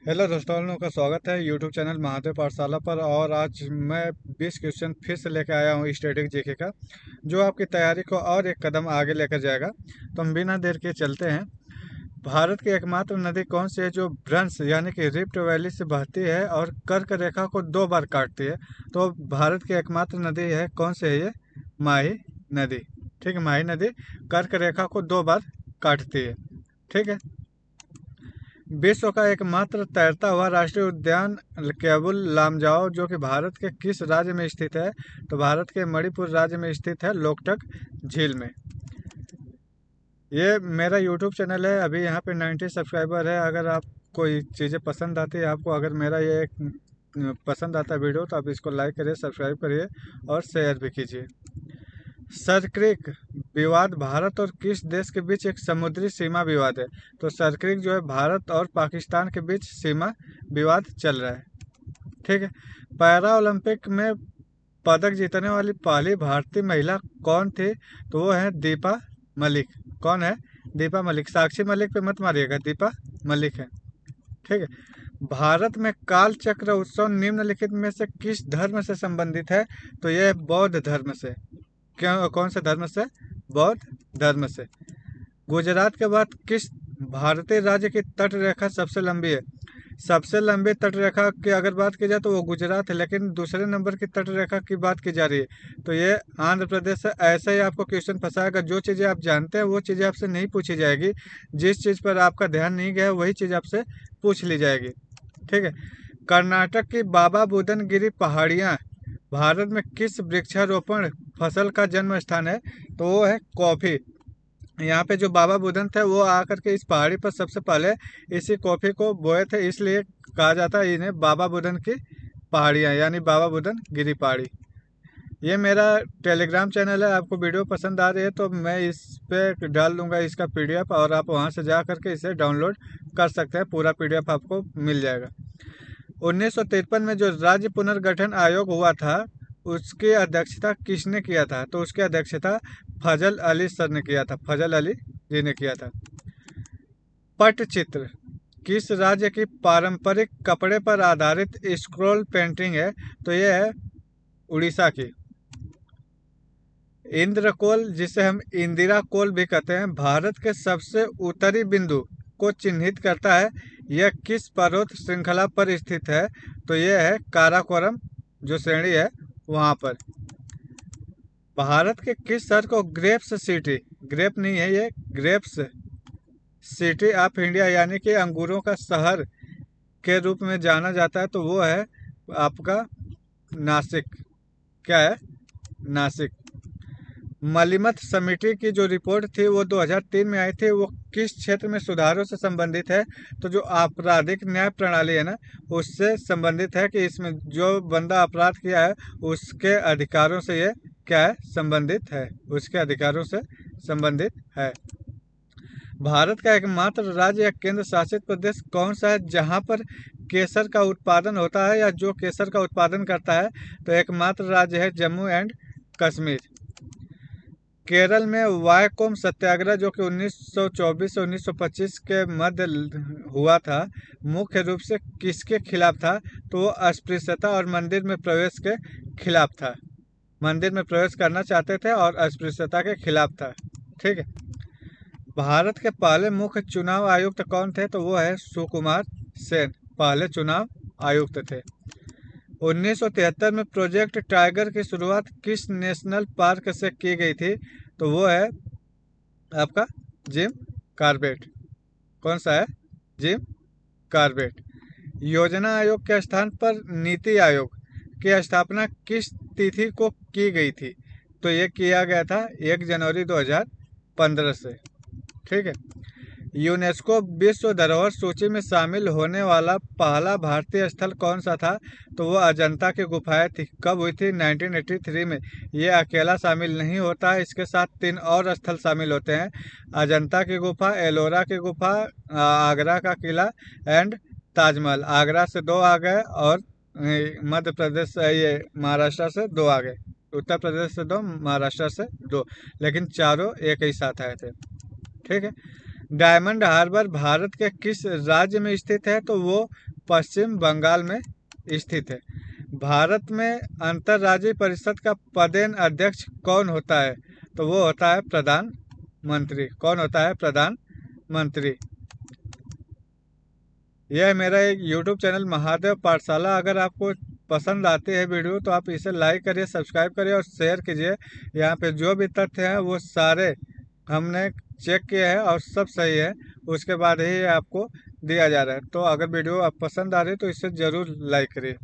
Hello दोस्तों, आप लोगों का स्वागत है यूट्यूब चैनल महादेव पाठशाला पर। और आज मैं 20 क्वेश्चन फिर से लेकर आया हूँ स्टैटिक जीके का, जो आपकी तैयारी को और एक कदम आगे लेकर जाएगा। तो हम बिना देर के चलते हैं। भारत की एकमात्र नदी कौन सी है जो ब्रंश यानी कि रिफ्ट वैली से बहती है और कर्क रेखा को 2 बार काटती है? तो भारत की एकमात्र नदी है, कौन सी है ये? माही नदी। ठीक है, माही नदी कर्क रेखा को 2 बार काटती है। ठीक है। विश्व का एकमात्र तैरता हुआ राष्ट्रीय उद्यान केबुल लामजाओ जो कि भारत के किस राज्य में स्थित है? तो भारत के मणिपुर राज्य में स्थित है, लोकटक झील में। ये मेरा यूट्यूब चैनल है, अभी यहाँ पे 90 सब्सक्राइबर है। अगर आप कोई चीज़ें पसंद आती है आपको, अगर मेरा ये पसंद आता है वीडियो, तो आप इसको लाइक करिए, सब्सक्राइब करिए और शेयर भी कीजिए। सरक्रिक विवाद भारत और किस देश के बीच एक समुद्री सीमा विवाद है? तो सरक्रिक जो है भारत और पाकिस्तान के बीच सीमा विवाद चल रहा है। ठीक है। पैरा ओलंपिक में पदक जीतने वाली पहली भारतीय महिला कौन थी? तो वो है दीपा मलिक। कौन है? दीपा मलिक। साक्षी मलिक पे मत मारिएगा, दीपा मलिक है। ठीक है। भारत में काल चक्र उत्सव निम्नलिखित में से किस धर्म से संबंधित है? तो यह बौद्ध धर्म से। क्यों? कौन से धर्म से? बौद्ध धर्म से। गुजरात के बाद किस भारतीय राज्य की तट रेखा सबसे लंबी है? सबसे लंबी तट रेखा की अगर बात की जाए तो वो गुजरात है, लेकिन दूसरे नंबर की तट रेखा की बात की जा रही है तो ये आंध्र प्रदेश है। ऐसे ही आपको क्वेश्चन फंसाएगा, जो चीज़ें आप जानते हैं वो चीज़ें आपसे नहीं पूछी जाएगी, जिस चीज़ पर आपका ध्यान नहीं गया वही चीज़ आपसे पूछ ली जाएगी। ठीक है। कर्नाटक की बाबा बुदन गिरी पहाड़ियाँ भारत में किस वृक्षारोपण फसल का जन्म स्थान है? तो वो है कॉफी। यहाँ पे जो बाबा बुदन थे वो आकर के इस पहाड़ी पर सबसे पहले इसी कॉफी को बोए थे, इसलिए कहा जाता है इन्हें बाबा बुदन की पहाड़ियाँ, यानी बाबा बुदन गिरी पहाड़ी। ये मेरा टेलीग्राम चैनल है, आपको वीडियो पसंद आ रही है तो मैं इस पे डाल दूंगा इसका पीडीएफ, और आप वहाँ से जा करके इसे डाउनलोड कर सकते हैं। पूरा पीडीएफ आपको मिल जाएगा। 1953 में जो राज्य पुनर्गठन आयोग हुआ था उसकी अध्यक्षता किसने किया था? तो उसकी अध्यक्षता फजल अली सर ने किया था, फजल अली जी ने किया था। पटचित्र किस राज्य की पारंपरिक कपड़े पर आधारित स्क्रॉल पेंटिंग है? तो यह है उड़ीसा की। इंद्रकोल, जिसे हम इंदिरा कोल भी कहते हैं, भारत के सबसे उत्तरी बिंदु को चिन्हित करता है। यह किस पर्वत श्रृंखला पर स्थित है? तो यह है काराकोरम जो श्रेणी है वहाँ पर। भारत के किस शहर को ग्रेप्स सिटी, ग्रेप नहीं है ये, ग्रेप्स सिटी ऑफ इंडिया यानी कि अंगूरों का शहर के रूप में जाना जाता है? तो वो है आपका नासिक। क्या है? नासिक। मलिमथ समिति की जो रिपोर्ट थी वो 2003 में आई थी, वो किस क्षेत्र में सुधारों से संबंधित है? तो जो आपराधिक न्याय प्रणाली है ना, उससे संबंधित है कि इसमें जो बंदा अपराध किया है उसके अधिकारों से ये क्या है? संबंधित है, उसके अधिकारों से संबंधित है। भारत का एकमात्र राज्य या केंद्र शासित प्रदेश कौन सा है जहां पर केसर का उत्पादन होता है, या जो केसर का उत्पादन करता है? तो एकमात्र राज्य है जम्मू एंड कश्मीर। केरल में वायकोम सत्याग्रह जो कि 1924 से 1925 के मध्य हुआ था, मुख्य रूप से किसके खिलाफ था? तो वो अस्पृश्यता और मंदिर में प्रवेश के खिलाफ था। मंदिर में प्रवेश करना चाहते थे और अस्पृश्यता के खिलाफ था। ठीक है। भारत के पहले मुख्य चुनाव आयुक्त कौन थे? तो वो है सुकुमार सेन, पहले चुनाव आयुक्त थे। 1973 में प्रोजेक्ट टाइगर की शुरुआत किस नेशनल पार्क से की गई थी? तो वो है आपका जिम कार्बेट। कौन सा है? Jim Corbett. योजना आयोग के स्थान पर नीति आयोग की स्थापना किस तिथि को की गई थी? तो ये किया गया था 1 जनवरी 2015 से। ठीक है। यूनेस्को विश्व धरोहर सूची में शामिल होने वाला पहला भारतीय स्थल कौन सा था? तो वो अजंता की गुफाएं थी। कब हुई थी? 1983 में। ये अकेला शामिल नहीं होता है, इसके साथ 3 और स्थल शामिल होते हैं। अजंता की गुफा, एलोरा की गुफा, आगरा का किला एंड ताजमहल। आगरा से 2 आ गए और मध्य प्रदेश ये महाराष्ट्र से 2 आ गए। उत्तर प्रदेश से 2, महाराष्ट्र से 2, लेकिन चारों एक ही साथ आए थे। ठीक है। डायमंड हार्बर भारत के किस राज्य में स्थित है? तो वो पश्चिम बंगाल में स्थित है। भारत में अंतर्राज्यीय परिषद का पदेन अध्यक्ष कौन होता है? तो वो होता है प्रधानमंत्री। कौन होता है? प्रधानमंत्री। यह मेरा एक YouTube चैनल महादेव पाठशाला। अगर आपको पसंद आती है वीडियो तो आप इसे लाइक करिए, सब्सक्राइब करिए और शेयर कीजिए। यहाँ पे जो भी तथ्य हैं वो सारे हमने चेक किए हैं और सब सही है, उसके बाद ही आपको दिया जा रहा है। तो अगर वीडियो आप पसंद आ रही है तो इसे ज़रूर लाइक करिए।